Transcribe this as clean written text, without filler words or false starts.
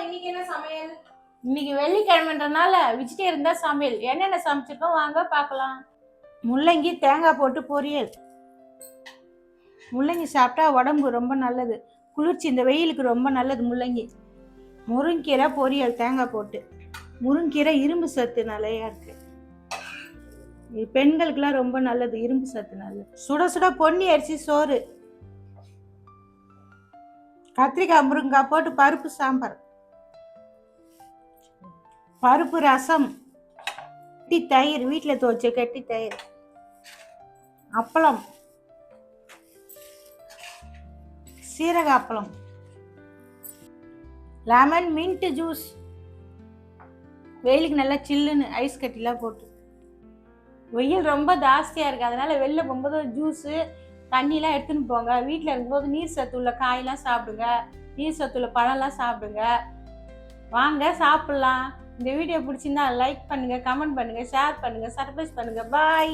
இன்னைக்கு என்ன சமையல்? இன்னைக்கு வெள்ளிக்கிழமைன்றனால வெஜிடேரியன் தான் சமையல். என்னென்ன சமைச்சிருக்கோம் வாங்க பார்க்கலாம். முள்ளங்கி தேங்காய் போட்டு பொரியல். முள்ளங்கி சாப்பிட்டா உடம்பு ரொம்ப நல்லது, குளிர்ச்சி, இந்த வெயிலுக்கு ரொம்ப நல்லது முள்ளங்கி. முருங்கீரை பொரியல் தேங்காய் போட்டு. முருங்கீரை இரும்பு சத்து நிறையா இருக்கு, பெண்களுக்கெல்லாம் ரொம்ப நல்லது, இரும்பு சத்து நல்லது. சுட சுட பொன்னி அரிசி சோறு, கத்திரிக்காய் முருங்காய் போட்டு பருப்பு சாம்பார், பருப்பு ரசம், கெட்டி தயிர், வீட்டில் துவைச்ச கெட்டி தயிர், அப்பளம், சீரக அப்பளம், லெமன் மின்ட் ஜூஸ், வெயிலுக்கு நல்லா சில்லுன்னு ஐஸ் கட்டிலாம் போட்டு. வெயில் ரொம்ப ஜாஸ்தியாக இருக்குது, அதனால வெளில போகும்போது ஜூஸு தண்ணிலாம் எடுத்துன்னு போங்க. வீட்டில் இருக்கும்போது நீர் சத்து உள்ள காயெல்லாம் சாப்பிடுங்க, நீர் சத்து உள்ள பழம்லாம் சாப்பிடுங்க. வாங்க சாப்பிட்லாம். இந்த வீடியோ பிடிச்சிருந்தா லைக் பண்ணுங்கள், கமெண்ட் பண்ணுங்கள், ஷேர் பண்ணுங்கள், சப்ஸ்கிரைப் பண்ணுங்கள். பாய்.